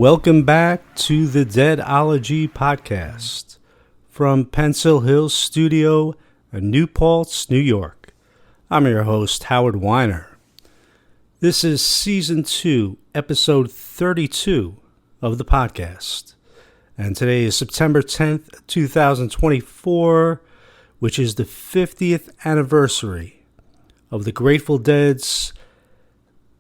Welcome back to the Deadology podcast from Pencil Hill Studio in New Paltz, New York. I'm your host, Howard Weiner. This is Season 2, Episode 32 of the podcast. And today is September 10th, 2024, which is the 50th anniversary of the Grateful Dead's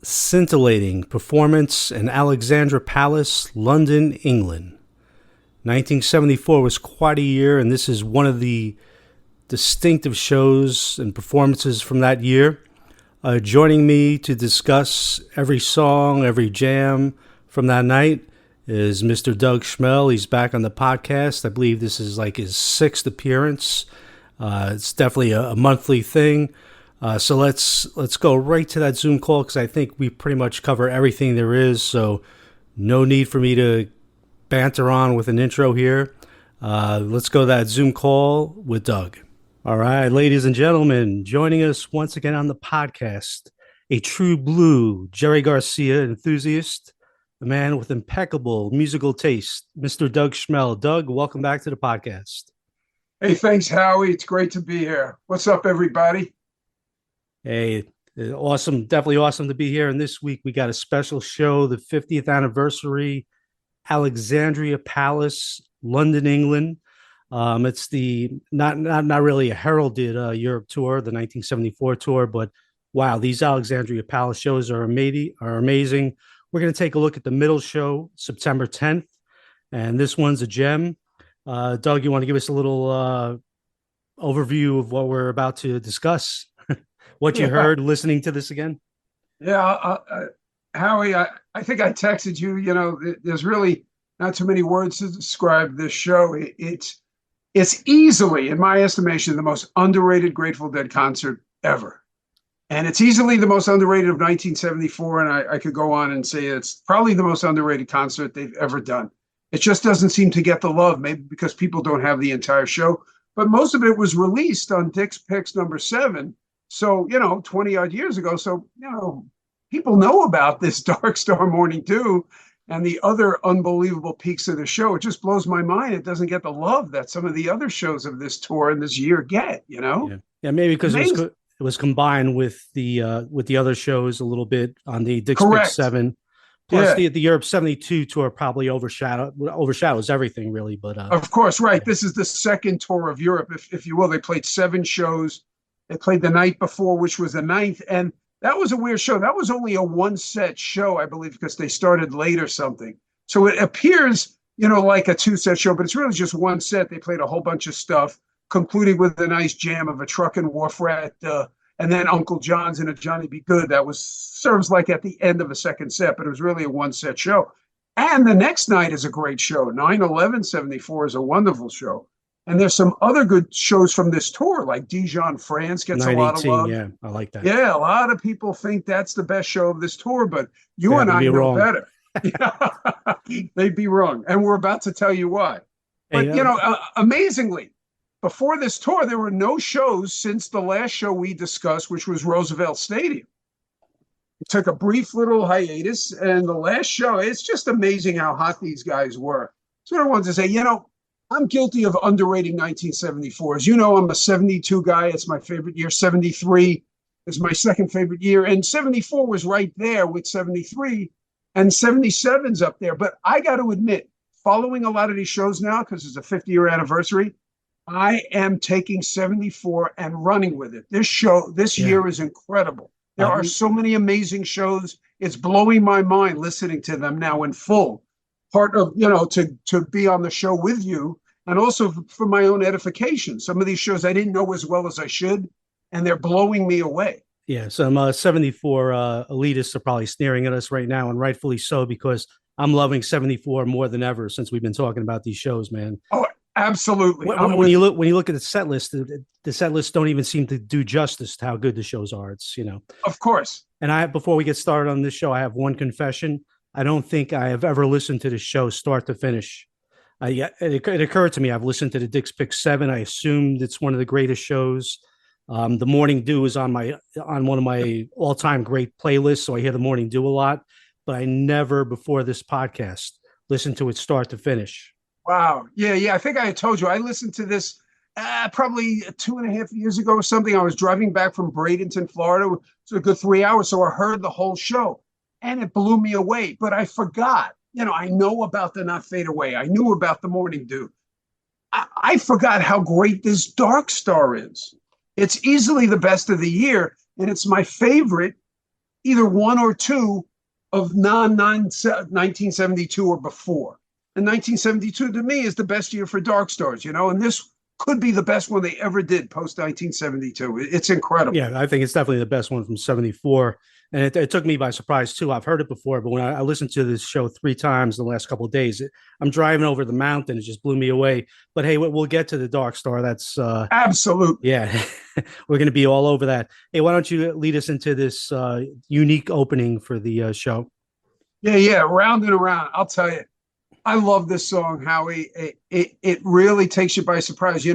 scintillating performance in Alexandra Palace, London, England. 1974 was quite a year, and this is one of the distinctive shows and performances from that year. Joining me to discuss every song, every jam from that night is Mr. Doug Schmell. He's back on the podcast. I believe this is like his 6th appearance. It's definitely a monthly thing. So let's go right to that Zoom call because I think we pretty much cover everything there is. So no need for me to banter on with an intro here. Let's go to that Zoom call with Doug. All right, ladies and gentlemen, joining us once again on the podcast, a true blue Jerry Garcia enthusiast, a man with impeccable musical taste, Mr. Doug Schmell. Doug, welcome back to the podcast. Hey, thanks, Howie. It's great to be here. What's up, everybody? Hey, awesome. Definitely awesome to be here. And this week we got a special show, the 50th anniversary, Alexandria Palace, London, England. It's the not really a heralded Europe tour, the 1974 tour, but wow, these Alexandria Palace shows are amazing. We're going to take a look at the middle show, September 10th, and this one's a gem. Doug, you want to give us a little overview of what we're about to discuss? What you heard listening to this again? Yeah, Howie, I think I texted you. You know, there's really not too many words to describe this show. It's easily, in my estimation, the most underrated Grateful Dead concert ever. And it's easily the most underrated of 1974. And I could go on and say it's probably the most underrated concert they've ever done. It just doesn't seem to get the love, maybe because people don't have the entire show. But most of it was released on Dick's Picks number 7. So, 20 odd years ago. So, people know about this Grandest Morning Dew and the other unbelievable peaks of the show. It just blows my mind. It doesn't get the love that some of the other shows of this tour and this year get, Yeah, maybe because it was combined with the other shows a little bit on the Dick's Picks 7. Plus the Europe 72 tour probably overshadows everything really. But of course, right. This is the second tour of Europe, if you will. They played 7 shows. They played the night before, which was the 9th. And that was a weird show. That was only a 1-set show, I believe, because they started late or something. So it appears, like a 2-set show, but it's really just 1 set. They played a whole bunch of stuff, concluding with a nice jam of a Truck and Wharf Rat, and then Uncle John's and a Johnny Be Good. That serves like at the end of a 2nd set, but it was really a 1-set show. And the next night is a great show. 9/11/74 is a wonderful show. And there's some other good shows from this tour, like Dijon, France gets a lot of love. Yeah, I like that. Yeah, a lot of people think that's the best show of this tour, but you and I know better. They'd be wrong. And we're about to tell you why. But, amazingly, before this tour, there were no shows since the last show we discussed, which was Roosevelt Stadium. It took a brief little hiatus, and the last show, it's just amazing how hot these guys were. So I wanted to say, I'm guilty of underrating 1974. As you know, I'm a 72 guy. It's my favorite year. 73 is my second favorite year. And 74 was right there with 73. And 77's up there. But I got to admit, following a lot of these shows now, because it's a 50-year anniversary, I am taking 74 and running with it. This year is incredible. There are so many amazing shows. It's blowing my mind listening to them now in full. Part of, to be on the show with you and also for my own edification. Some of these shows I didn't know as well as I should, and they're blowing me away. Yeah, some 74 elitists are probably sneering at us right now, and rightfully so, because I'm loving 74 more than ever since we've been talking about these shows, man. Oh, absolutely. When you look at the set list, the set lists don't even seem to do justice to how good the shows are. It's, Of course. And before we get started on this show, I have one confession. I don't think I have ever listened to this show start to finish. It occurred to me, I've listened to the Dick's Picks 7. I assumed it's one of the greatest shows. The Morning Dew is on one of my all-time great playlists, so I hear the Morning Dew a lot. But I never, before this podcast, listen to it start to finish. Wow. Yeah, yeah. I think I had told you I listened to this probably 2.5 years ago or something. I was driving back from Bradenton, Florida. It's a good 3 hours. So I heard the whole show and it blew me away. But I forgot. I know about the Not Fade Away. I knew about the Morning Dew. I forgot how great this Dark Star is. It's easily the best of the year. And it's my favorite, either one or two of 1972 or before. And 1972 to me is the best year for Dark Stars, and this could be the best one they ever did post 1972. It's incredible. Yeah, I think it's definitely the best one from 74. And it took me by surprise, too. I've heard it before, but when I listened to this show 3 times in the last couple of days, I'm driving over the mountain. It just blew me away. But hey, we'll get to the Dark Star. That's absolutely. Yeah, we're going to be all over that. Hey, why don't you lead us into this unique opening for the show? Yeah. Round and around. I'll tell you. I love this song, Howie. It really takes you by surprise.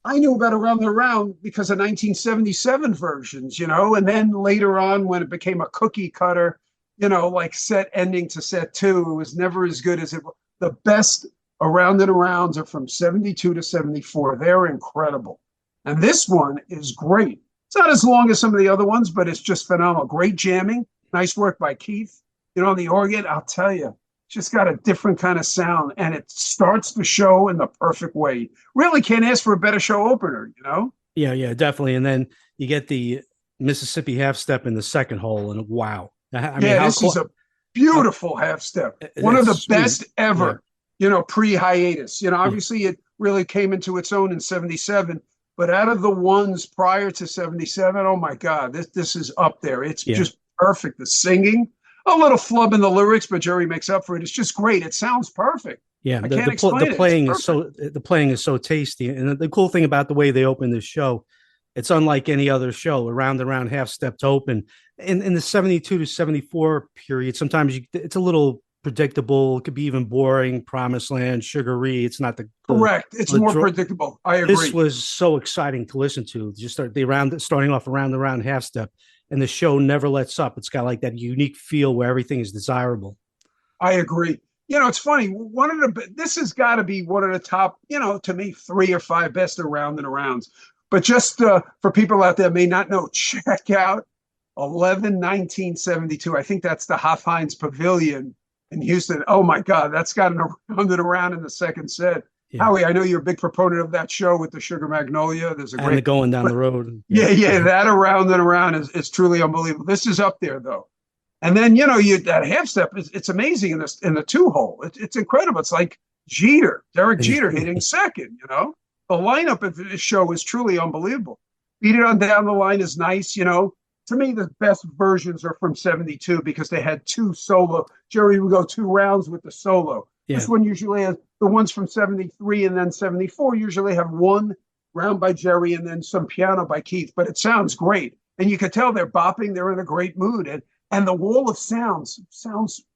I knew about Around and Around because of 1977 versions, and then later on when it became a cookie cutter, like set ending to set two, it was never as good as it was. The best Around and Arounds are from 72 to 74. They're incredible. And this one is great. It's not as long as some of the other ones, but it's just phenomenal. Great jamming. Nice work by Keith. On the organ, I'll tell you. Just got a different kind of sound, and it starts the show in the perfect way. Really can't ask for a better show opener, Yeah, definitely. And then you get the Mississippi half step in the second hole, and wow. This is a beautiful half step. One of the best ever, pre-hiatus. Obviously it really came into its own in 77, but out of the ones prior to 77, oh my God, this is up there. It's just perfect. The singing. A little flub in the lyrics, but Jerry makes up for it. It's just great. It sounds perfect. Yeah, the playing is so tasty, and the cool thing about the way they open this show, it's unlike any other show. Around and Around half step to open in the 72 to 74 period. Sometimes it's a little predictable. It could be even boring. Promised Land, Sugary. It's not correct. It's more predictable. I agree. This was so exciting to listen to. Just starting off Around and Around half step. And the show never lets up. It's got like that unique feel where everything is desirable. I agree. It's funny. This has got to be one of the top, to me, 3 or 5 best Around and Arounds. But just for people out there may not know, check out 11/1972. I think that's the Hofheinz Pavilion in Houston. Oh my God, that's got an Around and Around in the second set. Yeah. Howie, I know you're a big proponent of that show with the Sugar Magnolia. There's and the Going Down the Road. Yeah, that Around and Around is truly unbelievable. This is up there though. And then that half step it's amazing in the 2-hole. It's incredible. It's like Derek Jeter hitting second. The lineup of this show is truly unbelievable. Beat It On Down the Line is nice. To me, the best versions are from 72 because they had 2 solo. Jerry would go 2 rounds with the solo. Yeah. This one usually has the ones from 73 and then 74 usually have 1 round by Jerry and then some piano by Keith, but it sounds great. And you could tell they're bopping, they're in a great mood. And the wall of sounds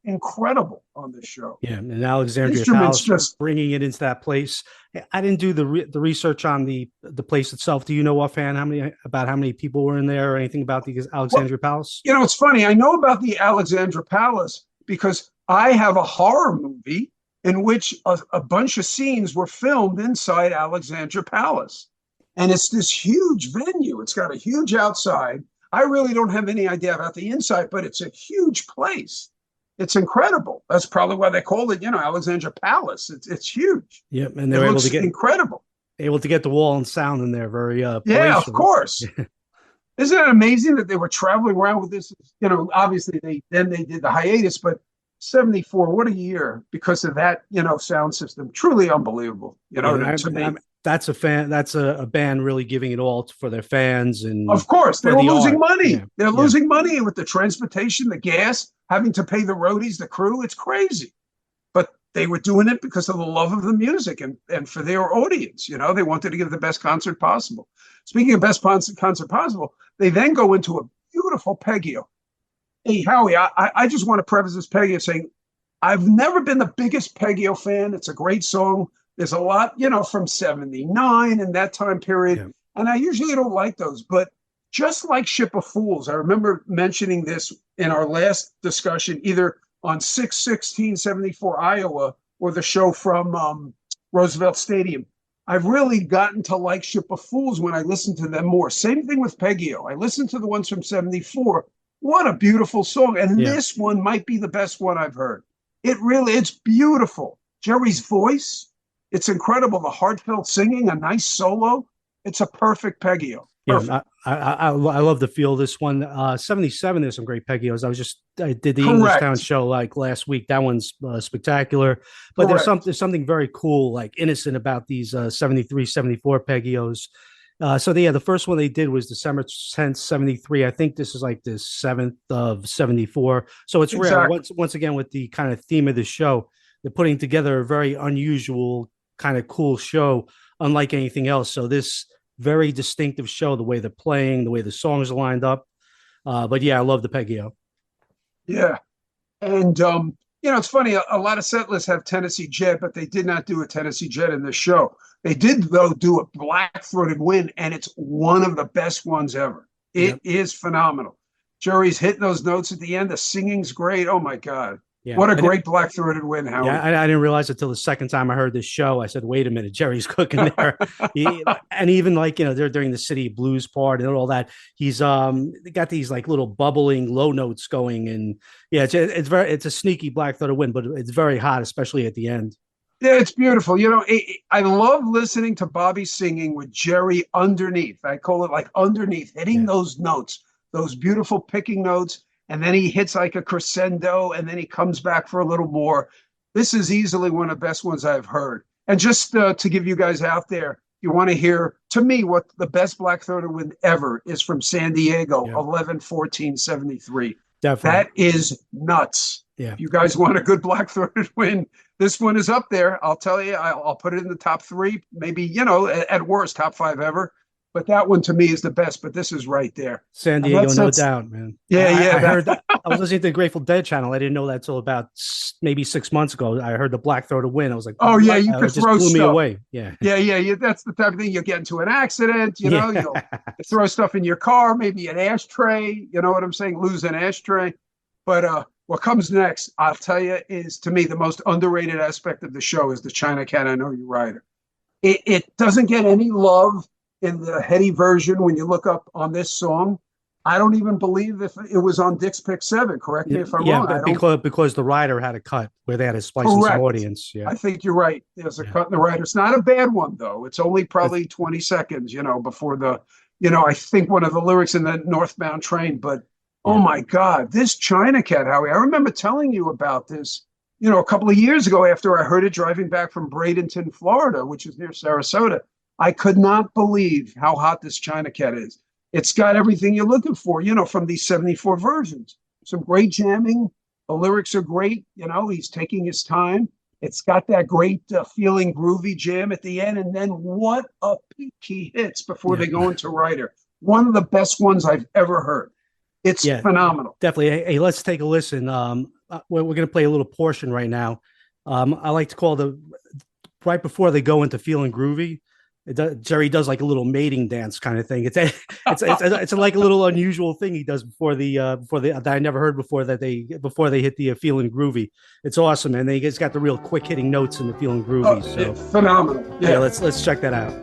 incredible on this show. Yeah, and Alexandra Palace just bringing it into that place. I didn't do the research on the place itself. Do you know offhand how many people were in there or anything about the Alexandra Palace? It's funny. I know about the Alexandra Palace because I have a horror movie in which a bunch of scenes were filmed inside Alexandra Palace. And it's this huge venue. It's got a huge outside. I really don't have any idea about the inside, but it's a huge place. It's incredible. That's probably why they called it, Alexandra Palace. It's huge. Yep, and they're able to get the wall and sound in there very yeah, of course. Isn't it amazing that they were traveling around with this? Obviously they did the hiatus, but 74, what a year because of that, sound system. Truly unbelievable. That's a band really giving it all for their fans. And of course, they were losing money. Yeah. They're losing money with the transportation, the gas, having to pay the roadies, the crew. It's crazy. But they were doing it because of the love of the music and for their audience. They wanted to give the best concert possible. Speaking of best concert possible, they then go into a beautiful Peggio. Hey, Howie, I just want to preface this Peggio saying, I've never been the biggest Peggio fan. It's a great song. There's a lot, from 79 and that time period. Yeah. And I usually don't like those. But just like Ship of Fools, I remember mentioning this in our last discussion, either on 6/16/74 Iowa, or the show from Roosevelt Stadium. I've really gotten to like Ship of Fools when I listen to them more. Same thing with Peggy-O. I listened to the ones from 74. What a beautiful song. And this one might be the best one I've heard. It's beautiful. Jerry's voice, it's incredible. The heartfelt singing, a nice solo. It's a perfect Peggy-O. Yeah, I love the feel of this one. 77, there's some great Peggy-Os. I did the Englishtown show like last week. That one's spectacular. But there's something very cool, like innocent about these 73, 74 Peggy-Os. The first one they did was December 10th, 73. I think this is like the 7th of 74. So it's rare. Once again, with the kind of theme of the show, they're putting together a very unusual, kind of cool show, unlike anything else. So this very distinctive show, the way they're playing, the way the songs are lined up. But yeah, I love the Peggy-O. Yeah. And, it's funny. A lot of set lists have Tennessee Jet, but they did not do a Tennessee Jet in this show. They did, though, do a Black-Throated Wind, and it's one of the best ones ever. It is phenomenal. Jerry's hitting those notes at the end. The singing's great. Oh, my God. Yeah. What a great Black-Throated Wind, Howard. Yeah, I didn't realize it till the second time I heard this show. I said, wait a minute, Jerry's cooking there. And even like, they're during the City Blues part and all that, he's got these like little bubbling low notes going. And yeah, it's a sneaky Black-Throated Wind, but it's very hot, especially at the end. Yeah, it's beautiful. I love listening to Bobby singing with Jerry underneath. I call it like underneath, hitting those notes, those beautiful picking notes. And then he hits like a crescendo, and then he comes back for a little more. This is easily one of the best ones I've heard. And just to give you guys out there, you want to hear, to me, what the best Black-Throated Wind ever is from San Diego, 11/14/73. Definitely. That is nuts. Yeah. If you guys want a good Black-Throated Wind, this one is up there. I'll tell you, I'll put it in the top 3, maybe, at worst, top 5 ever. But that one to me is the best. But this is right there. San Diego, no doubt, man. Yeah, I heard that. I was listening to the Grateful Dead channel. I didn't know that until about maybe 6 months ago. I heard the Black-Throated Wind. I was like, oh yeah, you could throw blew stuff. Me away. Yeah. That's the type of thing. You'll get into an accident. You'll throw stuff in your car, maybe an ashtray. You know what I'm saying? Lose an ashtray. But what comes next, I'll tell you, is to me the most underrated aspect of the show is the China Cat. I Know You Rider. It doesn't get any love in the heady version. When you look up on this song, I don't even believe if it was on Dick's Pick 7. Correct me if I'm wrong. Because the rider had a cut where they had to splice in some audience. Yeah, I think you're right. There's a cut in the rider. It's not a bad one though. It's only probably 20 seconds, before the, I think one of the lyrics in the Northbound Train. But oh my God, this China Cat, Howie, I remember telling you about this, a couple of years ago after I heard it driving back from Bradenton, Florida, which is near Sarasota. I could not believe how hot this China Cat is. It's got everything you're looking for, from these 74 versions. Some great jamming. The lyrics are great. He's taking his time. It's got that great feeling groovy jam at the end. And then what a peak he hits before they go into Rider. One of the best ones I've ever heard. It's phenomenal. Definitely. Hey, let's take a listen. We're going to play a little portion right now. I like to call right before they go into Feeling Groovy. Jerry does like a little mating dance kind of thing. It's like a little unusual thing he does before that I never heard before they hit the Feeling Groovy. It's awesome, and then he's got the real quick hitting notes in the Feeling Groovy. So phenomenal. Yeah, let's check that out.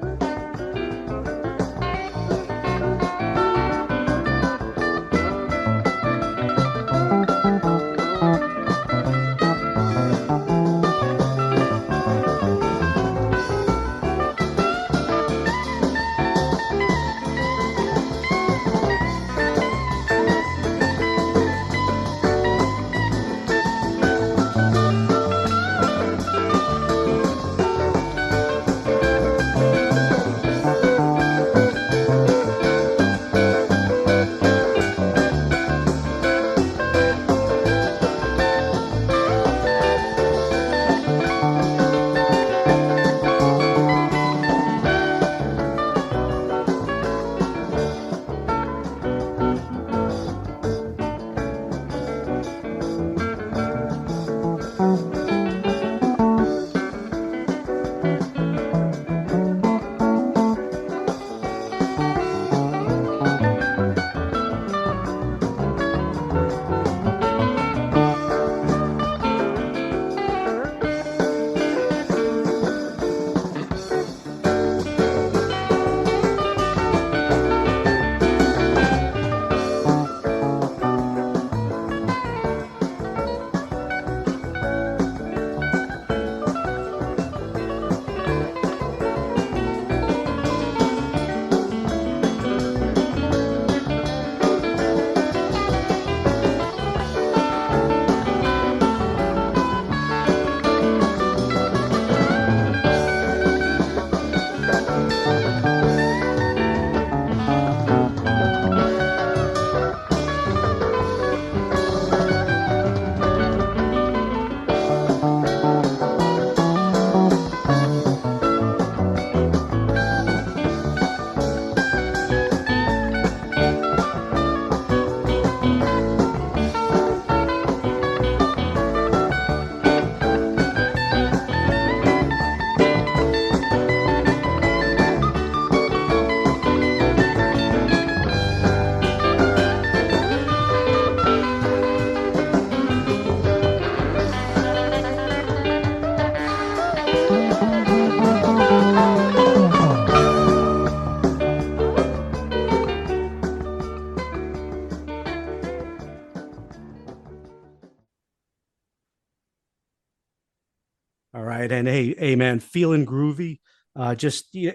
Right. And hey, man, feeling groovy.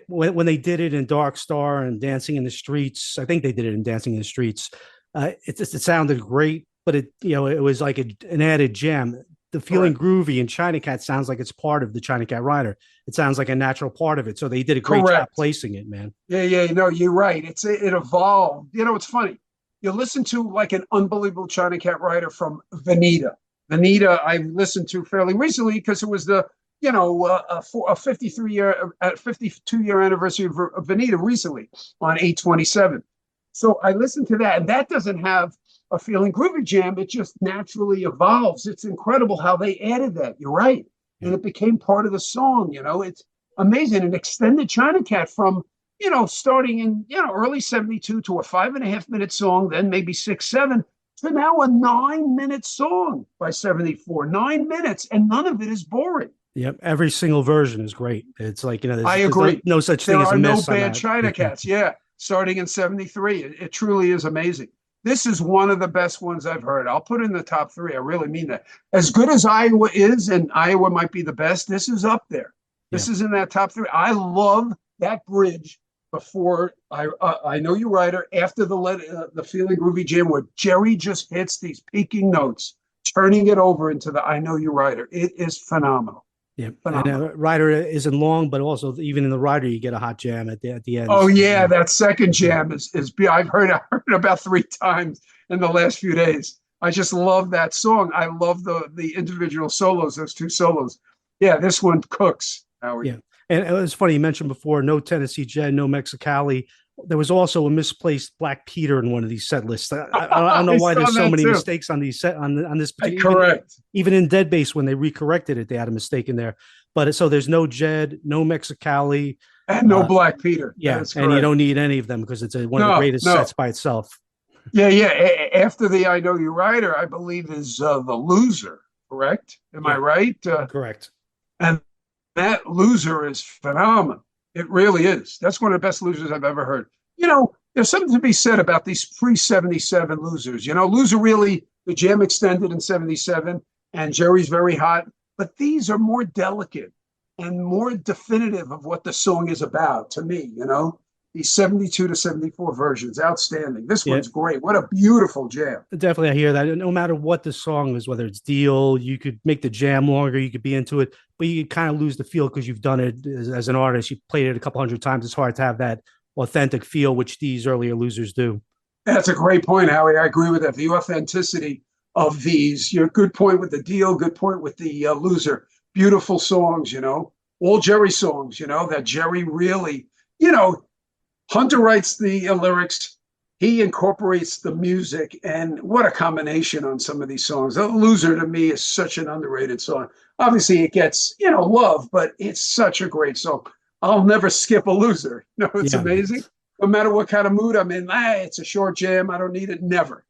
When they did it in Dark Star and Dancing in the Streets, I think they did it in Dancing in the Streets. It sounded great, but it was like an added jam. The feeling Correct. groovy in China Cat sounds like it's part of the China Cat Rider. It sounds like a natural part of it. So they did a great job Correct. placing it, man. Yeah. No, you're right. It evolved. It's funny. You listen to like an unbelievable China Cat Rider from Veneta. Veneta, I listened to fairly recently because it was the a 52-year anniversary of Veneta recently on 8/27. So I listened to that, and that doesn't have a feeling groovy jam. It just naturally evolves. It's incredible how they added that. You're right, and it became part of the song. It's amazing. An extended China Cat from starting in early 72 to a 5.5 minute song, then maybe 6, 7 to now a 9 minute song by 74. 9 minutes, and none of it is boring. Yep, every single version is great. It's like I agree. There's no such thing as a miss. There are no bad China Cats. Yeah, starting in 73, it truly is amazing. This is one of the best ones I've heard. I'll put it in the top 3. I really mean that. As good as Iowa is, and Iowa might be the best, this is up there. This is in that top 3. I love that bridge before I Know You Rider, after the Feeling Groovy Jam, where Jerry just hits these peaking notes, turning it over into the I Know You Rider. It is phenomenal. Yeah, and Rider isn't long, but also even in the Rider, you get a hot jam at the end. Oh yeah, that second jam is I've heard about 3 times in the last few days. I just love that song. I love the individual solos, those 2 solos. Yeah, this one cooks, Howard. Yeah, and it was funny you mentioned before, no Tennessee Jet, no Mexicali. There was also a misplaced Black Peter in one of these set lists. I don't know why there's so many mistakes on these on this particular. Correct. Even in Dead Bass, when they recorrected it, they had a mistake in there. But so there's no Jed, no Mexicali, and no Black Peter. Yeah, and you don't need any of them because it's one of the greatest sets by itself. Yeah. After the I Know You Rider, I believe is the Loser. Correct? Am I right? Correct. And that Loser is phenomenal. It really is. That's one of the best losers I've ever heard. There's something to be said about these pre-77 losers. Loser really, the jam extended in 77, and Jerry's very hot. But these are more delicate and more definitive of what the song is about to me, These 72 to 74 versions, outstanding. This one's great. What a beautiful jam. Definitely, I hear that. No matter what the song is, whether it's Deal, you could make the jam longer, you could be into it, but you kind of lose the feel because you've done it as an artist. You played it a couple hundred times. It's hard to have that authentic feel, which these earlier losers do. That's a great point, Howie. I agree with that. The authenticity of these. Good point with the Deal, good point with the Loser. Beautiful songs, all Jerry songs, that Jerry really, Hunter writes the lyrics. He incorporates the music, and what a combination on some of these songs. The Loser, to me, is such an underrated song. Obviously, it gets, love, but it's such a great song. I'll never skip a Loser. It's amazing. No matter what kind of mood I'm in, it's a short jam. I don't need it. Never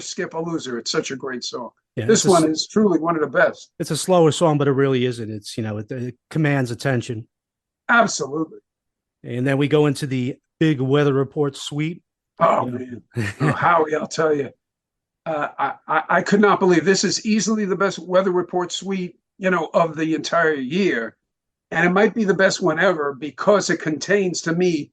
skip a Loser. It's such a great song. Yeah, this one is truly one of the best. It's a slower song, but it really isn't. It's, it commands attention. Absolutely. And then we go into the Big Weather Report suite. Oh, man. Howie, I'll tell you. I could not believe this is easily the best Weather Report suite, of the entire year. And it might be the best one ever because it contains, to me,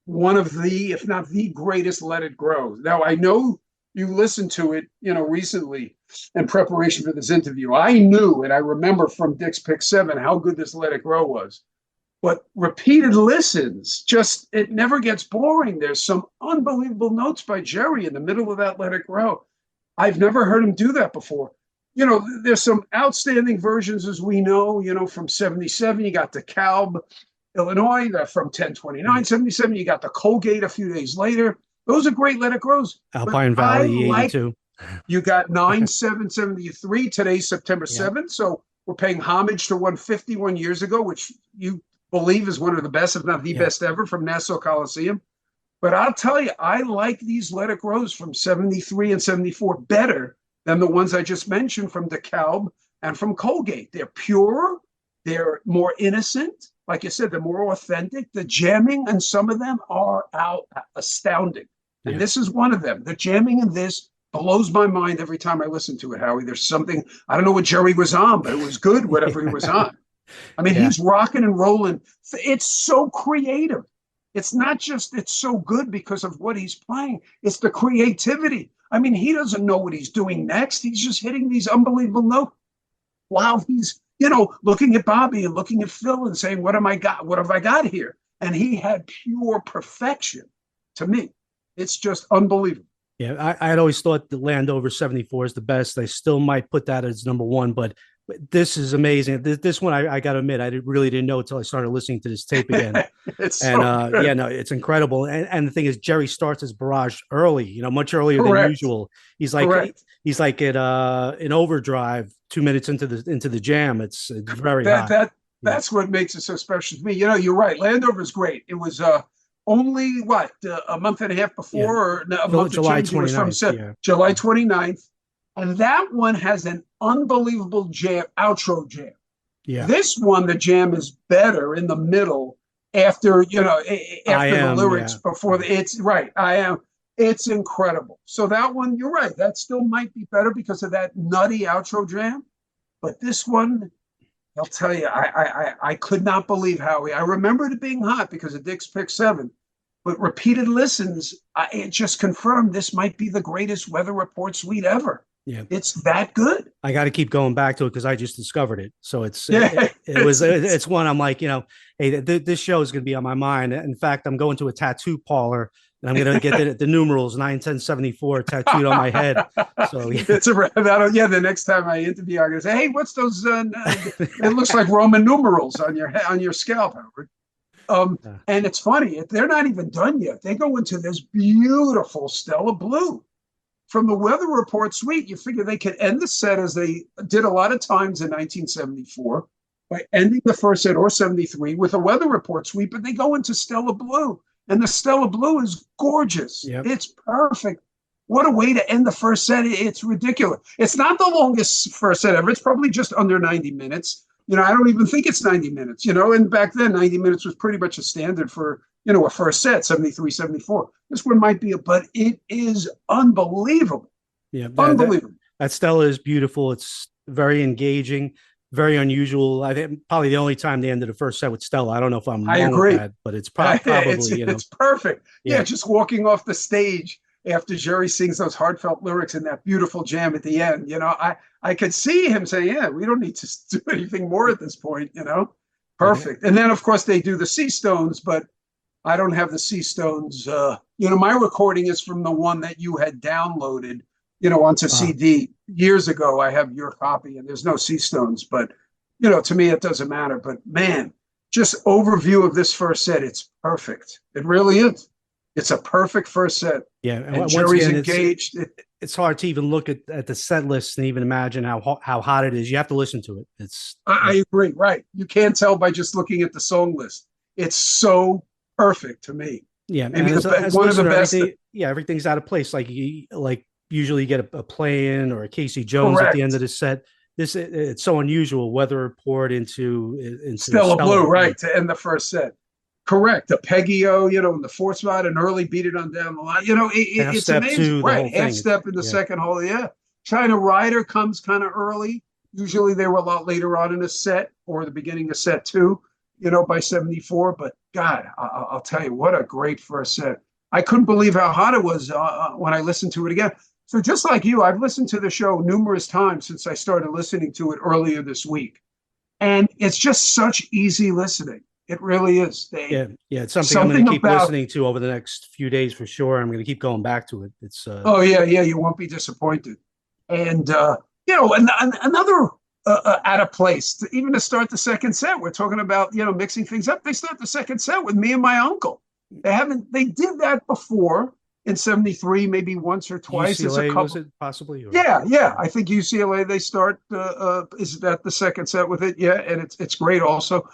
one of the, if not the greatest Let It Grow. Now, I know you listened to it, recently in preparation for this interview. I knew, and I remember from Dick's Pick 7, how good this Let It Grow was. But repeated listens, it never gets boring. There's some unbelievable notes by Jerry in the middle of that Let It Grow. I've never heard him do that before. There's some outstanding versions, as we know, from 77. You got DeKalb, Illinois, from 10/29, 77. You got the Colgate a few days later. Those are great Let It Grows. Alpine Valley, 82. You got 9/7/73. Today's September 7th. So we're paying homage to 151 years ago, which you believe is one of the best, if not the best ever, from Nassau Coliseum. But I'll tell you, I like these Let It Grows from 73 and 74 better than the ones I just mentioned from DeKalb and from Colgate. They're pure. They're more innocent. Like you said, they're more authentic. The jamming and some of them are astounding. And this is one of them. The jamming in this blows my mind every time I listen to it, Howie. There's something, I don't know what Jerry was on, but it was good, whatever he was on. I mean, Yeah. he's rocking and rolling. It's so creative. It's not just it's so good because of what he's playing. It's the creativity. I mean, he doesn't know what he's doing next. He's just hitting these unbelievable notes while he's, looking at Bobby and looking at Phil and saying, "What am I got? What have I got here?" And he had pure perfection. To me, it's just unbelievable. Yeah, I had always thought the Landover 74 is the best. I still might put that as number one, but this is amazing. This one, I got to admit, really didn't know until I started listening to this tape again. It's And so good. yeah, no, it's incredible. And the thing is, Jerry starts his barrage early, much earlier than Correct. usual. He's like Correct. he's like at in overdrive 2 minutes into the jam. It's very That hot. that Yeah. that's what makes it so special to me. You're right. Landover's great. It was only what a month and a half Yeah. before, or a month to July change. It was from 29th. Yeah. July 29th, and that one has an unbelievable jam, outro jam. Yeah. This one, the jam is better in the middle after after the lyrics, Yeah. before it's right. I am. It's incredible. So that one, you're right. That still might be better because of that nutty outro jam. But this one, I'll tell you, I could not believe Howie. I remembered it being hot because of Dick's Pick 7, but repeated listens, it just confirmed this might be the greatest Weather Report suite ever. Yeah. It's that good. I got to keep going back to it because I just discovered it. So it's one I'm like, hey, this show is going to be on my mind. In fact, I'm going to a tattoo parlor and I'm going to get the numerals 91074 tattooed on my head. So yeah. The next time I interview, I'm going to say, hey, what's those? It looks like Roman numerals on your scalp, Howard. And it's funny, they're not even done yet. They go into this beautiful Stella Blue from the Weather Report suite. You figure they could end the set as they did a lot of times in 1974 by ending the first set, or 73, with a Weather Report suite, but they go into Stella Blue. And the Stella Blue is gorgeous. Yep. It's perfect. What a way to end the first set. It's ridiculous. It's not the longest first set ever. It's probably just under 90 minutes. I don't even think it's 90 minutes, and back then 90 minutes was pretty much a standard for, a first set, 73, 74. This one might be, but it is unbelievable. Yeah. Unbelievable. That Stella is beautiful. It's very engaging, very unusual. I think probably the only time they ended the first set with Stella. I don't know if I'm wrong with that, but it's probably, it's perfect. Yeah. Just walking off the stage after Jerry sings those heartfelt lyrics in that beautiful jam at the end, I could see him saying, yeah, we don't need to do anything more at this point, perfect. And then of course they do the Sea Stones, but I don't have the Sea Stones. My recording is from the one that you had downloaded, onto CD years ago. I have your copy and there's no Sea Stones, but to me it doesn't matter. But man, just overview of this first set, it's perfect. It really is. It's a perfect first set. Yeah, and Jerry's again, engaged. It's hard to even look at the set list and even imagine how hot it is. You have to listen to it. I agree. Right, you can't tell by just looking at the song list. It's so perfect to me. Yeah, maybe one of the best. Everything's out of place. Like usually you get a play-in or a Casey Jones Correct. At the end of the set. It's so unusual. Weather Report into Stella Blue, right, to end the first set. Correct. A Peggio, in the fourth spot, an early beat it on down the line. It's amazing. Right. Half step in the second hole. Yeah. China Rider comes kind of early. Usually they were a lot later on in a set or the beginning of set 2, by 74. But God, I'll tell you, what a great first set. I couldn't believe how hot it was when I listened to it again. So just like you, I've listened to the show numerous times since I started listening to it earlier this week. And it's just such easy listening. It really is. It's something I'm going to keep listening to over the next few days for sure. I'm going to keep going back to it. It's oh yeah, you won't be disappointed. And another out of place, even to start the second set. We're talking about mixing things up. They start the second set with Me and My Uncle. They did that before in 73, maybe once or twice. UCLA, was it possibly? Or? Yeah. I think UCLA. They start. Is that the second set with it? Yeah, and it's great also.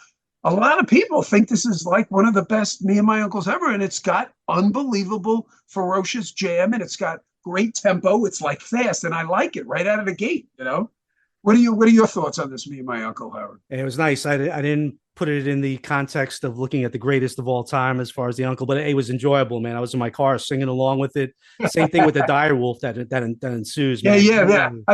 A lot of people think this is like one of the best Me and My Uncles ever, and it's got unbelievable, ferocious jam, and it's got great tempo. It's like fast, and I like it right out of the gate. What are your thoughts on this Me and My Uncle, Howard? And it was nice. I didn't put it in the context of looking at the greatest of all time as far as the uncle, but it was enjoyable, man. I was in my car singing along with it. Same thing with the dire wolf that ensues, man.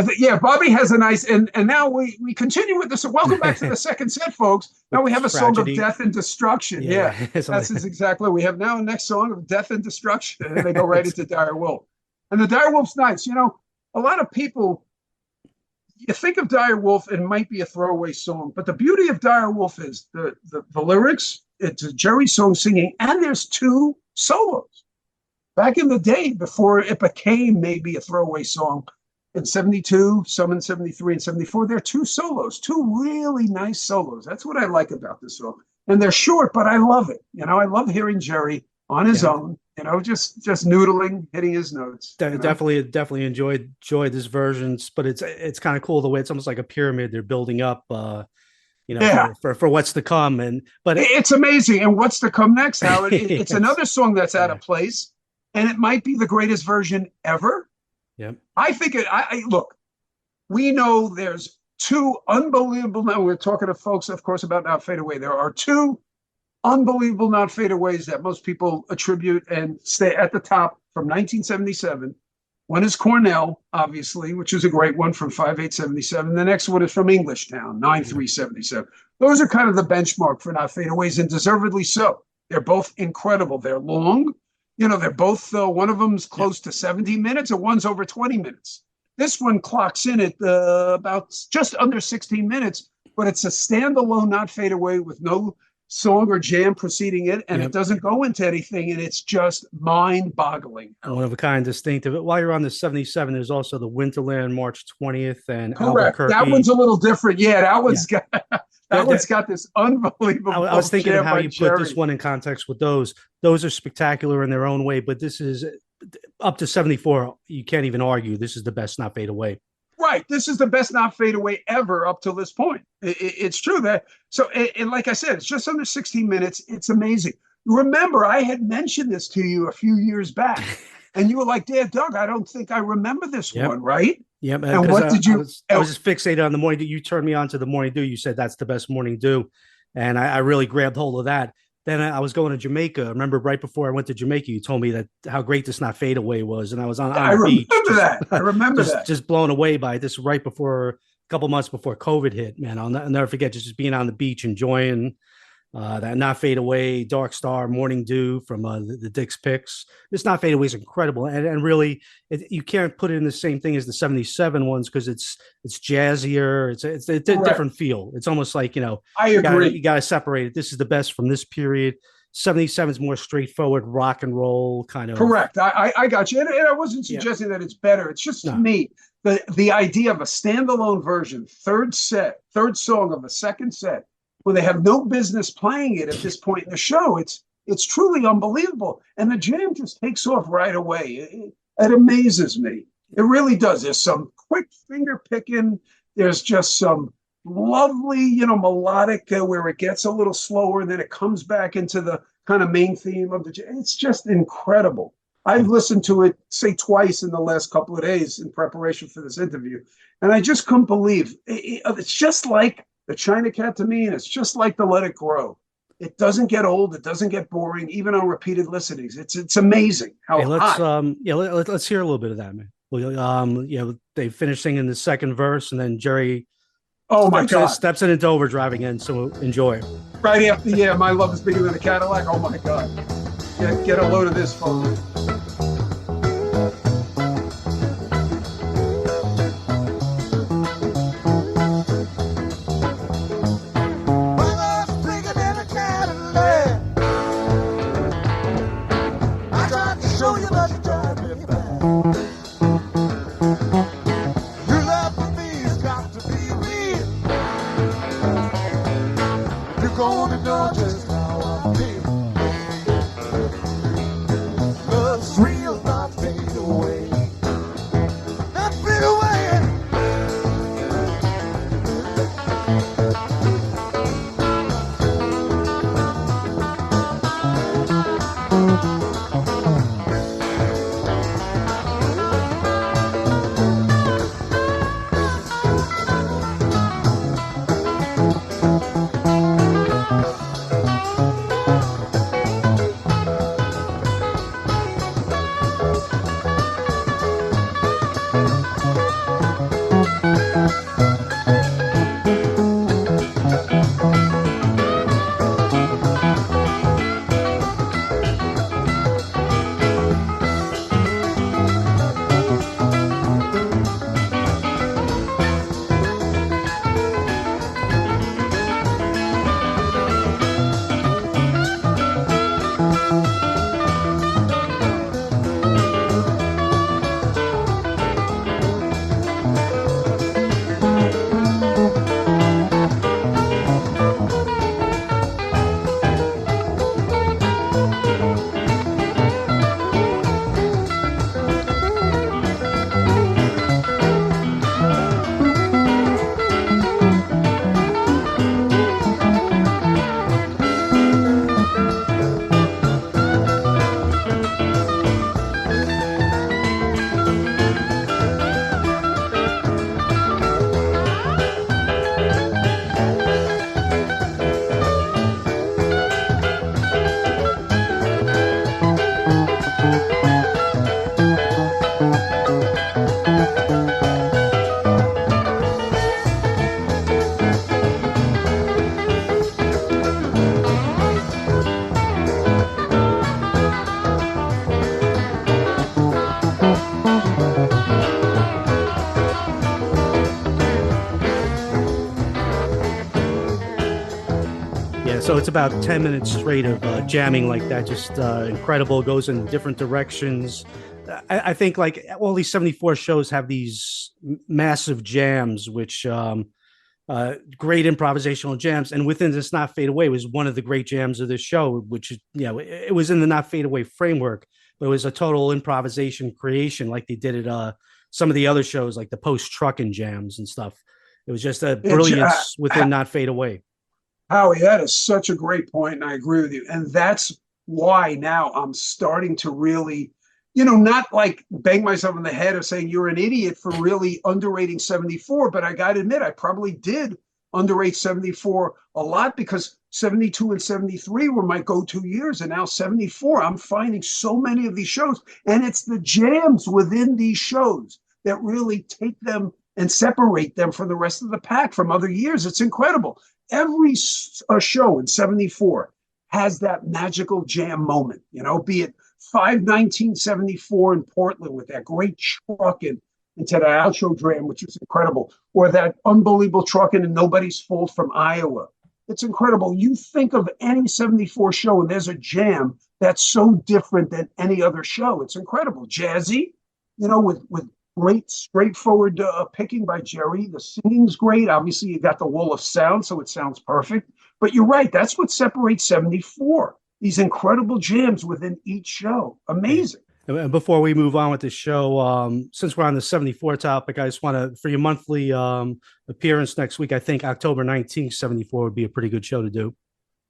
Bobby has a nice and now we continue with this. Welcome back to the second set, folks. Now we have a tragedy. Song of death and destruction. That's exactly. We have now a next song of death and destruction, and they go right into dire wolf. And the dire wolf's nice. You know, a lot of people, you think of dire wolf and it might be a throwaway song, but the beauty of dire wolf is the lyrics. It's a Jerry song singing, and there's two solos. Back in the day, before it became maybe a throwaway song, in 72, some in 73 and 74, there are two solos, two really nice solos. That's what I like about this song. And they're short, but I love it. You know, I love hearing Jerry on his own, you know, just noodling, hitting his notes. Definitely enjoyed this version, but it's kind of cool the way it's almost like a pyramid they're building up, for what's to come. But it's amazing. And what's to come next, Howard? It's another song that's out of place, and it might be the greatest version ever. Yeah, I think look, we know there's two unbelievable. Now we're talking to folks, of course, about Not Fade Away. There are two unbelievable Not Fade Aways that most people attribute and stay at the top from 1977. One is Cornell, obviously, which is a great one from 5/8/77. The next one is from Englishtown, 9/3/77. Those are kind of the benchmark for Not Fade Aways, and deservedly so. They're both incredible. They're long. You know, they're both, one of them's close to 70 minutes and one's over 20 minutes. This one clocks in at about just under 16 minutes, but it's a standalone Not Fade Away with no song or jam preceding it, and it doesn't go into anything, and it's just mind-boggling. One of a kind, distinctive. While you're on the 77, there's also the Winterland, March 20th, and correct. Albuquerque. That one's a little different. Yeah, that one's got one's got this unbelievable. I was thinking of how you put this one in context with those. Those are spectacular in their own way, but this is up to 74. You can't even argue. This is the best Not Fade Away. Right. This is the best Not Fade Away ever up to this point. It's true that. So, and like I said, it's just under 16 minutes. It's amazing. Remember, I had mentioned this to you a few years back, and you were like, Doug, I don't think I remember this one, right? Yeah. And what did you? I was just fixated on the Morning Dew. You turned me on to the Morning Dew. You said that's the best Morning Dew. And I really grabbed hold of that. Then I was going to Jamaica. I remember right before I went to Jamaica, you told me that how great this Not Fade Away was. And I was on the beach. I remember that. Just blown away by this right before, a couple months before COVID hit, man. I'll never forget just being on the beach, enjoying that Not Fade Away, Dark Star, Morning Dew from the Dick's Picks. This Not Fade Away is incredible. And really, you can't put it in the same thing as the 77 ones because it's jazzier. It's a different feel. It's almost like, I agree. You got to separate it. This is the best from this period. 77 is more straightforward rock and roll kind of. Correct. I got you. And I wasn't suggesting that it's better. It's just to me, the idea of a standalone version, third song of a second set, when they have no business playing it at this point in the show, it's truly unbelievable. And the jam just takes off right away. It amazes me. It really does. There's some quick finger picking. There's just some lovely, melodic where it gets a little slower and then it comes back into the kind of main theme of the jam. It's just incredible. I've listened to it, say, twice in the last couple of days in preparation for this interview. And I just couldn't believe it's just like the China Cat to me, and it's just like the Let It Grow. It doesn't get old. It doesn't get boring, even on repeated listenings. It's amazing how let's hear a little bit of that, man. Well, they finish singing the second verse, and then Jerry steps into overdrive again. So enjoy. Right after, My Love Is Bigger Than a Cadillac. Oh my God. Get a load of this, folks. So it's about 10 minutes straight of jamming like that. Just incredible. Goes in different directions. I think like all these 74 shows have these massive jams, which great improvisational jams. And within this Not Fade Away was one of the great jams of this show, which, it was in the Not Fade Away framework, but it was a total improvisation creation like they did at some of the other shows, like the post-trucking jams and stuff. It was just a brilliance within Not Fade Away. Howie, that is such a great point, and I agree with you. And that's why now I'm starting to really, not like bang myself in the head of saying you're an idiot for really underrating 74, but I got to admit, I probably did underrate 74 a lot because 72 and 73 were my go-to years, and now 74, I'm finding so many of these shows, and it's the jams within these shows that really take them and separate them from the rest of the pack from other years. It's incredible. Every show in 74 has that magical jam moment, be it 5/19/74 in Portland with that great trucking into the outro jam, which is incredible, or that unbelievable trucking and Nobody's Fault from Iowa. It's incredible. You think of any 74 show and there's a jam that's so different than any other show. It's incredible. Jazzy, with great straightforward picking by Jerry. The singing's great. Obviously, you got the wall of sound, so it sounds perfect. But you're right. That's what separates 74. These incredible jams within each show. Amazing. And before we move on with the show, since we're on the 74 topic, I just want to, for your monthly appearance next week, I think October 19th, 74 would be a pretty good show to do.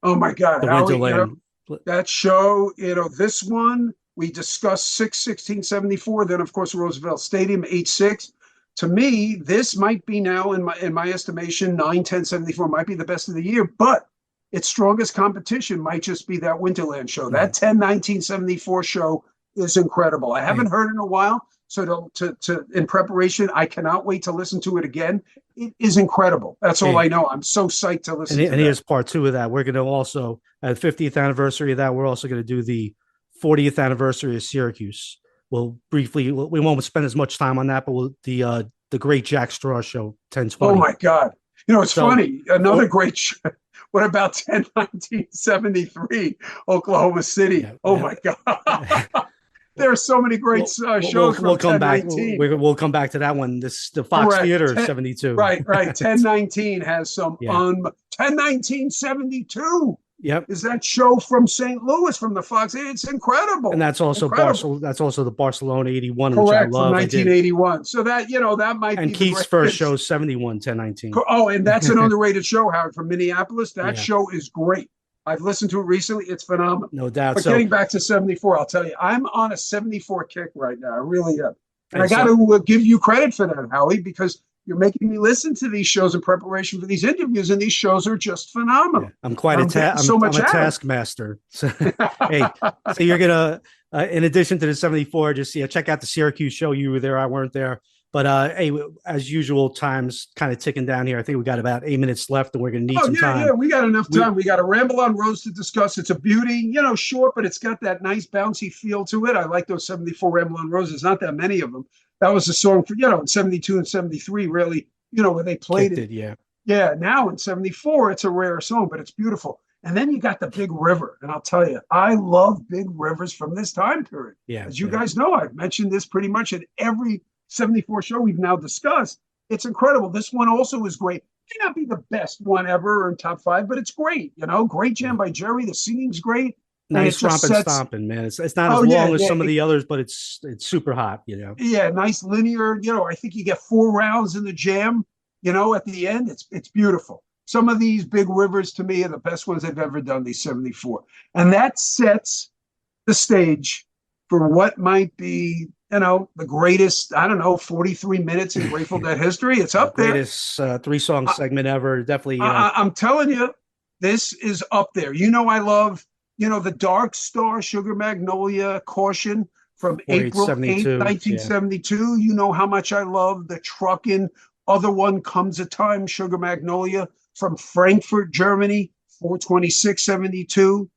Oh, my God. Howie, that show, this one, we discussed 6/16/74. Then, of course, Roosevelt Stadium, 8/6. To me, this might be now, in my estimation, 9/10/74 might be the best of the year. But its strongest competition might just be that Winterland show. That 10/19/74 show is incredible. I haven't heard it in a while. So to in preparation, I cannot wait to listen to it again. It is incredible. That's all I know. I'm so psyched to listen to it. And here's part 2 of that. We're going to also, at the 50th anniversary of that, we're also going to do the 40th anniversary of Syracuse. We'll briefly, we won't spend as much time on that, but the great Jack Straw show, 10/20. Oh my God. It's funny. Another great show. What about 10/19/73, Oklahoma City? My God. There are so many great shows. We'll come back. We'll come back to that one. The Fox Theater 72. Right. 10/19 has some 10/19/72. Yep. Is that show from St. Louis from the Fox? It's incredible. And that's also that's also the Barcelona 81, correct, which I love. From 1981. So that that might be. And Keith's first show, 71, 10/19. Oh, and that's an underrated show, Howard, from Minneapolis. That show is great. I've listened to it recently. It's phenomenal. No doubt. But getting back to 74, I'll tell you, I'm on a 74 kick right now. I really am. And I got to give you credit for that, Howie, because you're making me listen to these shows in preparation for these interviews, and these shows are just phenomenal. Yeah, I'm quite I'm a taskmaster. So, hey, so you're gonna, in addition to the 74, just check out the Syracuse show. You were there, I weren't there, but hey, as usual, time's kind of ticking down here. I think we got about 8 minutes left, and we're gonna need some time. Yeah, we got enough time. We got a Ramble on Rose to discuss. It's a beauty, short, but it's got that nice bouncy feel to it. I like those 74 Ramble on Roses. Not that many of them. That was a song for, in 72 and 73, really, where they played it. Yeah. Yeah. Now in 74, it's a rare song, but it's beautiful. And then you got the Big River. And I'll tell you, I love big rivers from this time period. Yeah. As you guys know, I've mentioned this pretty much at every 74 show we've now discussed. It's incredible. This one also is great. It may not be the best one ever or in top 5, but it's great. Great jam by Jerry. The singing's great. Nice romping, stomping, man. It's not as long as some of the others, but it's super hot, Yeah, nice linear. I think you get 4 rounds in the jam. At the end, it's beautiful. Some of these big rivers to me are the best ones they've ever done. These 74, and that sets the stage for what might be, the greatest. 43 minutes in Grateful Dead history. It's up there. Greatest 3-song segment ever. Definitely. I'm telling you, this is up there. I love. The Dark Star, Sugar Magnolia, Caution from April 8th, 1972. You know how much I love the truckin' other one, Comes a Time, Sugar Magnolia from Frankfurt, Germany, 4/26/72.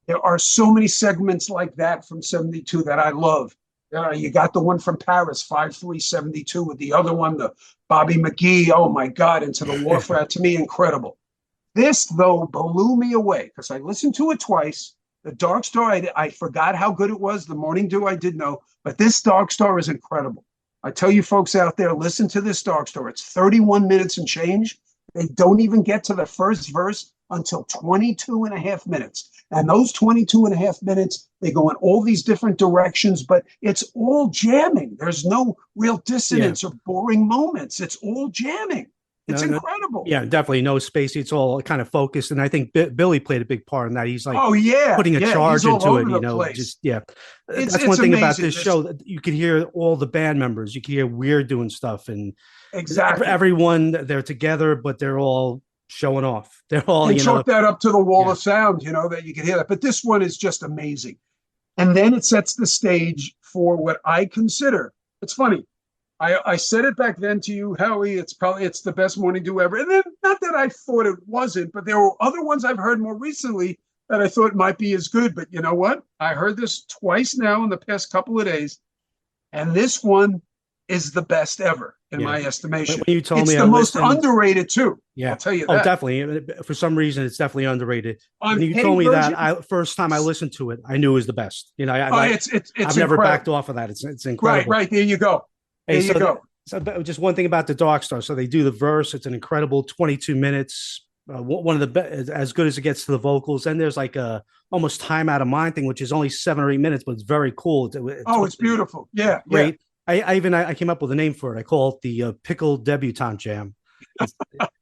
There are so many segments like that from 72 that I love. You got the one from Paris, 5/3/72, with the other one, the Bobby McGee. Oh, my God, Into the Warfare. To me, incredible. This, though, blew me away because I listened to it twice. The Dark Star, I forgot how good it was. The Morning Dew, I did know. But this Dark Star is incredible. I tell you folks out there, listen to this Dark Star. It's 31 minutes and change. They don't even get to the first verse until 22 and a half minutes. And those 22 and a half minutes, they go in all these different directions, but it's all jamming. There's no real dissonance or boring moments. It's all jamming. It's incredible. Yeah, definitely no spacey. It's all kind of focused. And I think Billy played a big part in that. He's like, putting a charge into it, place. That's one thing amazing. About this show that you could hear all the band members. You could hear Weir doing stuff, and everyone, they're together, but they're all showing off. They're all, chalk that up to the wall of sound, that you can hear that. But this one is just amazing. And then it sets the stage for what I consider, it's funny. I said it back then to you, Howie, it's the best Morning Dew ever. And then, not that I thought it wasn't, but there were other ones I've heard more recently that I thought might be as good. But you know what? I heard this twice now in the past couple of days. And this one is the best ever, in my estimation. When you told it's me the most underrated, too. Yeah. I'll tell you that. Oh, definitely. For some reason, it's definitely underrated. When you told me that, first time I listened to it, I knew it was the best. I've never backed off of that. It's incredible. Right. There you go. There you go. So just one thing about the Dark Star. So they do the verse. It's an incredible 22 minutes. One of the best, as good as it gets to the vocals. And there's like a almost time out of mind thing, which is only 7 or 8 minutes, but it's very cool. It's beautiful. Yeah. Great. Yeah. I came up with a name for it. I call it the Pickle Debutante Jam.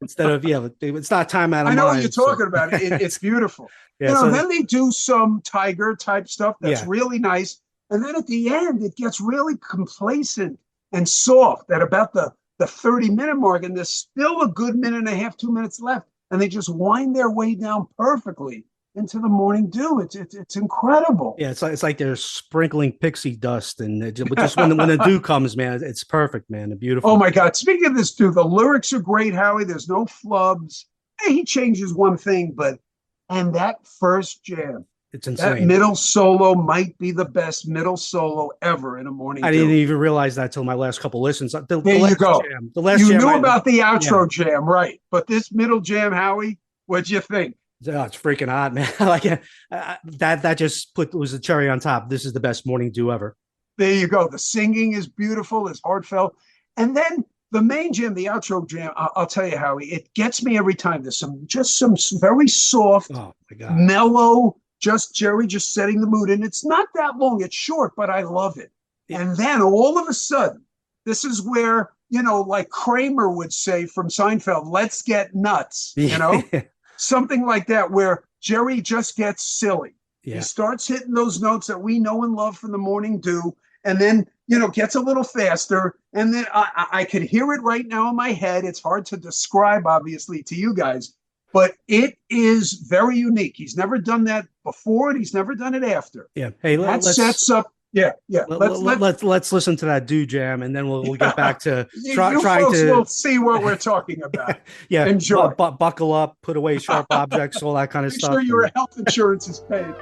Instead of, it's not time out of mind. I know what you're talking about. It's beautiful. Then they do some Tiger type stuff that's really nice. And then at the end, it gets really complacent and soft at about the 30-minute mark. And there's still a good minute and a half, 2 minutes left. And they just wind their way down perfectly into the Morning Dew. It's incredible. Yeah, it's like they're sprinkling pixie dust. And just when the dew comes, man, it's perfect, man. It's beautiful. Oh, my God. Speaking of this dew, the lyrics are great, Howie. There's no flubs. He changes one thing, and that first jam. It's insane. That middle solo might be the best middle solo ever in a Morning Dew. I didn't even realize that till my last couple listens. There you go. You knew about the outro jam, right? But this middle jam, Howie, what'd you think? Oh, it's freaking hot, man. That just was the cherry on top. This is the best Morning Dew ever. There you go. The singing is beautiful. It's heartfelt. And then the main jam, the outro jam, I'll tell you, Howie, it gets me every time. There's some very soft, mellow, Jerry just setting the mood. And it's not that long. It's short, but I love it. Yeah. And then all of a sudden, this is where, like Kramer would say from Seinfeld, let's get nuts, something like that, where Jerry just gets silly. Yeah. He starts hitting those notes that we know and love from the Morning Dew. And then, gets a little faster. And then I could hear it right now in my head. It's hard to describe, obviously, to you guys. But it is very unique. He's never done that before, and he's never done it after. Yeah. Hey, let's sets up. Yeah. Let's listen to that Dew Jam, and then we'll get back to trying to. We'll see what we're talking about. Yeah. Enjoy. Buckle up. Put away sharp objects. All that kind of stuff. Make sure your health insurance is paid.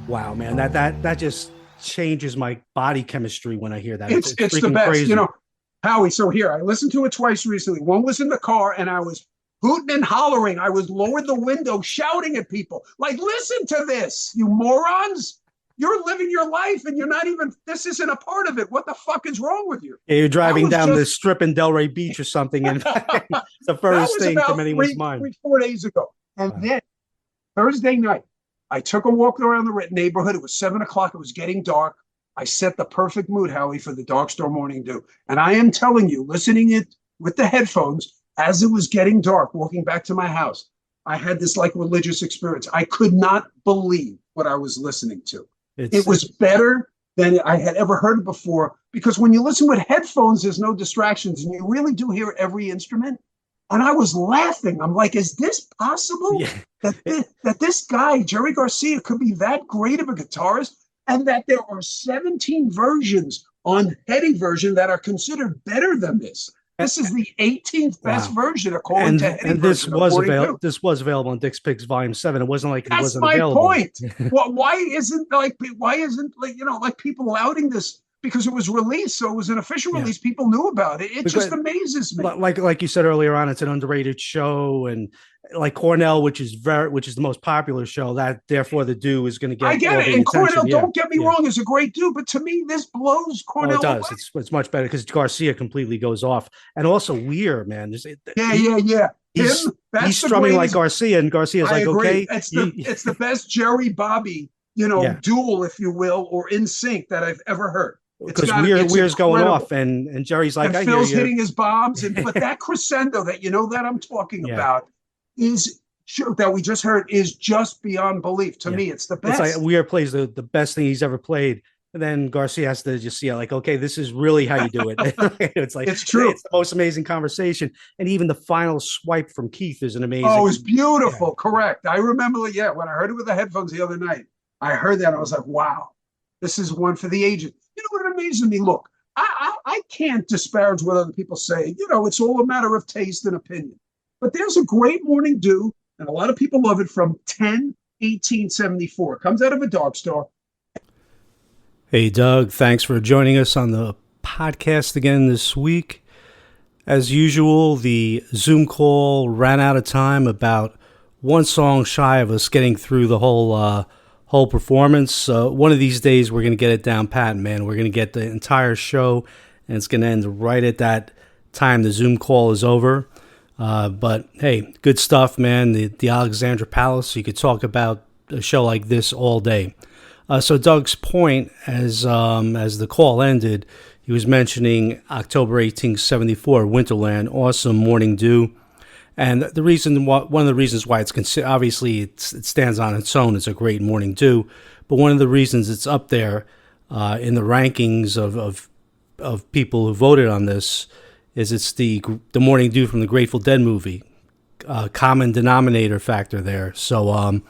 Wow, man, that just changes my body chemistry when I hear that. It's the freaking best, crazy. Howie. So here, I listened to it twice recently. One was in the car, and I was hooting and hollering. I was lowered the window, shouting at people, like, "Listen to this, you morons! You're living your life, and you're not even. This isn't a part of it. What the fuck is wrong with you?" Yeah, you're driving down the strip in Delray Beach or something, and it's the first thing from anyone's mind. 4 days ago, and then Thursday night, I took a walk around the neighborhood. It was 7 o'clock. It was getting dark. I set the perfect mood, Howie, for the Dark Store Morning Dew. And I am telling you, listening it with the headphones as it was getting dark, walking back to my house, I had this like religious experience. I could not believe what I was listening to. It was better than I had ever heard it before, because when you listen with headphones, there's no distractions, and you really do hear every instrument. And I was laughing. I'm like, is this possible? Yeah. That this guy, Jerry Garcia, could be that great of a guitarist, and that there are 17 versions on Heady version that are considered better than this. This is the 18th best version according to Heady. And this was available in Dick's Picks Volume 7. It wasn't like it wasn't available. That's my point. Well, why isn't people outing this? Because it was released, so it was an official release. People knew about it. It just amazes me. Like you said earlier on, it's an underrated show, and like Cornell, which is the most popular show. That therefore the Dew is going to get. I get it, and Cornell, don't get me wrong, is a great Dew, but to me, this blows Cornell. It does. Away. It's much better because Garcia completely goes off, and also Weir, man. Yeah. He's strumming like Garcia, and Garcia's like, agree. Okay, it's the best Jerry Bobby, duel, if you will, or in sync that I've ever heard. Because Weir's going off, and Jerry's like, and Phil's hitting his bombs, but that crescendo that that I'm talking about is that we just heard is just beyond belief. To me, it's the best. It's like Weir plays the best thing he's ever played, and then Garcia has to just see like, okay, this is really how you do it. It's like it's true. It's the most amazing conversation, and even the final swipe from Keith is an amazing. Oh, it's beautiful. Yeah. Correct. I remember when I heard it with the headphones the other night. I heard that, I was like, wow, this is one for the ages. You know what amazes me? Look, I can't disparage what other people say. It's all a matter of taste and opinion. But there's a great Morning Dew, and a lot of people love it, from 10/18/74. It comes out of a Dark Store. Hey, Doug, thanks for joining us on the podcast again this week. As usual, the Zoom call ran out of time, about one song shy of us getting through the whole performance. One of these days we're going to get it down pat, man. We're going to get the entire show, and it's going to end right at that time the Zoom call is over. But hey, good stuff, man. The Alexandra Palace, you could talk about a show like this all day. So Doug's point, as the call ended, he was mentioning October 1874, Winterland, awesome Morning Dew. And one of the reasons why it's obviously it stands on its own as a great Morning Dew, but one of the reasons it's up there in the rankings of people who voted on this is it's the Morning Dew from the Grateful Dead movie, common denominator factor there. So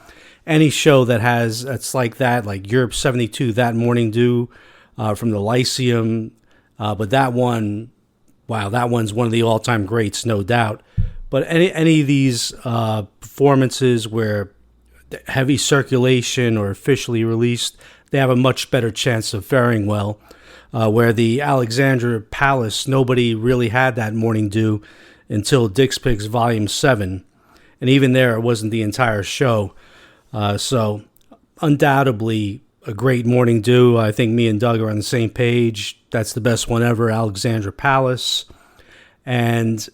any show that's like that, like Europe 72, that Morning Dew from the Lyceum, but that one, wow, that one's one of the all-time greats, no doubt. But any of these performances where heavy circulation or officially released, they have a much better chance of faring well. Where the Alexandra Palace, nobody really had that Morning Dew until Dick's Picks Volume 7. And even there, it wasn't the entire show. So undoubtedly a great Morning Dew. I think me and Doug are on the same page. That's the best one ever, Alexandra Palace. And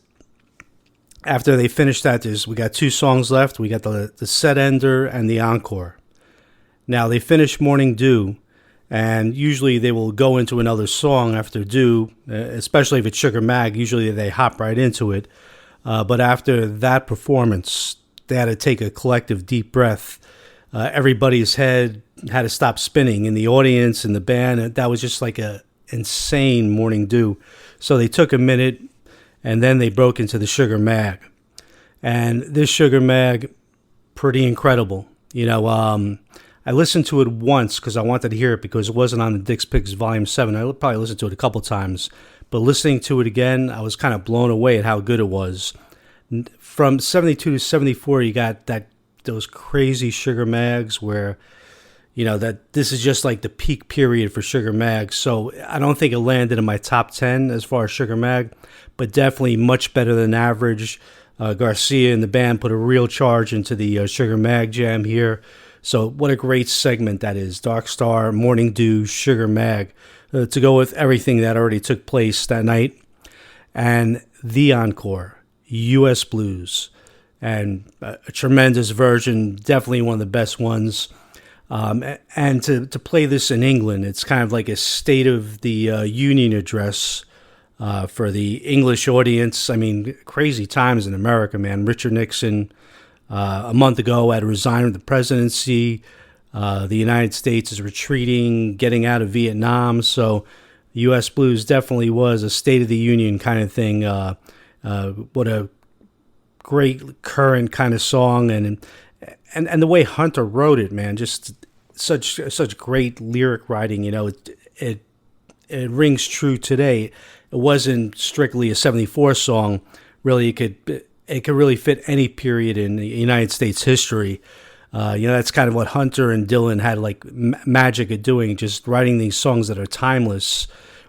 after they finished that, we got two songs left. We got the set ender and the encore. Now they finish Morning Dew, and usually they will go into another song after Dew, especially if it's Sugar Mag. Usually they hop right into it. But after that performance, they had to take a collective deep breath. Everybody's head had to stop spinning in the audience, in the band. That was just like a insane Morning Dew. So they took a minute, and then they broke into the Sugar Mag. And this Sugar Mag, pretty incredible. I listened to it once because I wanted to hear it because it wasn't on the Dick's Picks Volume 7. I probably listened to it a couple times. But listening to it again, I was kind of blown away at how good it was. From 72 to 74, you got those crazy Sugar Mags where, that this is just like the peak period for Sugar Mag. So I don't think it landed in my top 10 as far as Sugar Mag, but definitely much better than average. Garcia and the band put a real charge into the Sugar Mag jam here. So what a great segment that is. Dark Star, Morning Dew, Sugar Mag, to go with everything that already took place that night. And the encore, U.S. Blues. And a tremendous version, definitely one of the best ones. And to play this in England, it's kind of like a State of the Union address for the English audience. I mean, crazy times in America, man. Richard Nixon, a month ago, had resigned from the presidency. The United States is retreating, getting out of Vietnam. So U.S. Blues definitely was a State of the Union kind of thing. What a great current kind of song, and the way Hunter wrote it, man, just such great lyric writing. It rings true today. It wasn't strictly a '74 song. Really, it could really fit any period in the United States history. That's kind of what Hunter and Dylan had like magic at doing, just writing these songs that are timeless,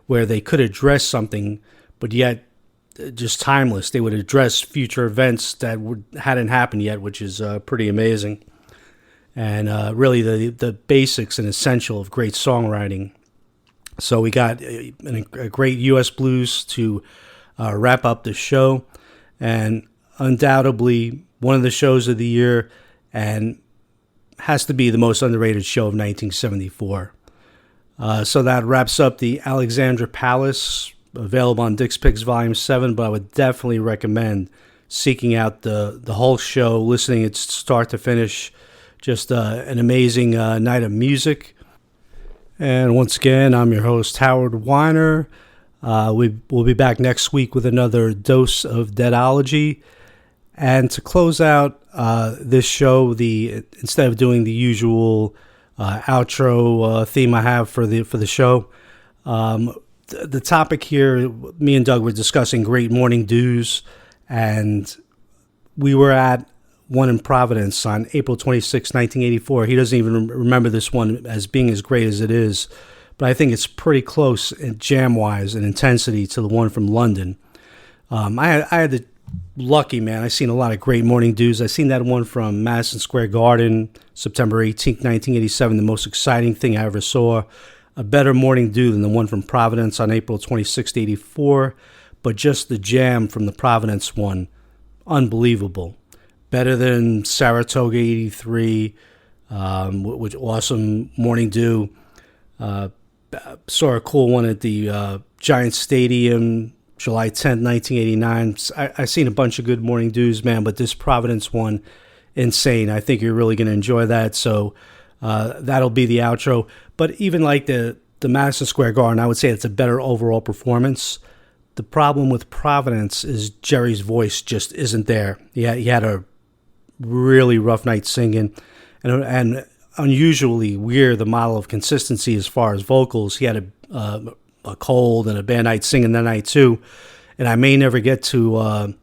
where they could address something, but yet just timeless. They would address future events that hadn't happened yet, which is pretty amazing. And really the basics and essential of great songwriting. So we got a great U.S. Blues to wrap up the show, and undoubtedly one of the shows of the year, and has to be the most underrated show of 1974. So that wraps up the Alexandra Palace, available on Dick's Picks Volume 7, but I would definitely recommend seeking out the whole show, listening it start to finish. Just an amazing night of music. And once again, I'm your host, Howard Weiner. We'll be back next week with another dose of Deadology. And to close out this show, instead of doing the usual outro theme I have for the show, the topic here, me and Doug were discussing great morning dews, and we were at one in Providence on April 26, 1984. He doesn't even remember this one as being as great as it is, but I think it's pretty close jam-wise and intensity to the one from London. I had the lucky, man. I seen a lot of great morning dews. I seen that one from Madison Square Garden, September 18, 1987, the most exciting thing I ever saw. A better morning dew than the one from Providence on April 26, 84, but just the jam from the Providence one, unbelievable. Better than Saratoga 83, which awesome morning dew. Saw a cool one at the Giants Stadium, July 10th, 1989. I seen a bunch of good morning dews, man, but this Providence one, insane. I think you're really going to enjoy that. So that'll be the outro. But even like the Madison Square Garden, I would say it's a better overall performance. The problem with Providence is Jerry's voice just isn't there. He had a really rough night singing, and unusually we're the model of consistency as far as vocals. He had a cold and a bad night singing that night too, and I may never get to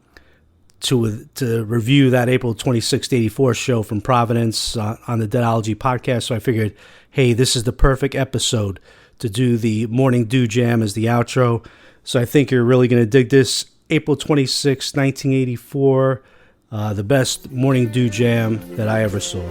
review that April 26th, 84 show from Providence on the Deadology podcast. So I figured, hey, this is the perfect episode to do the Morning Dew Jam as the outro. So I think you're really going to dig this. April 26th, 1984, the best Morning Dew Jam that I ever saw.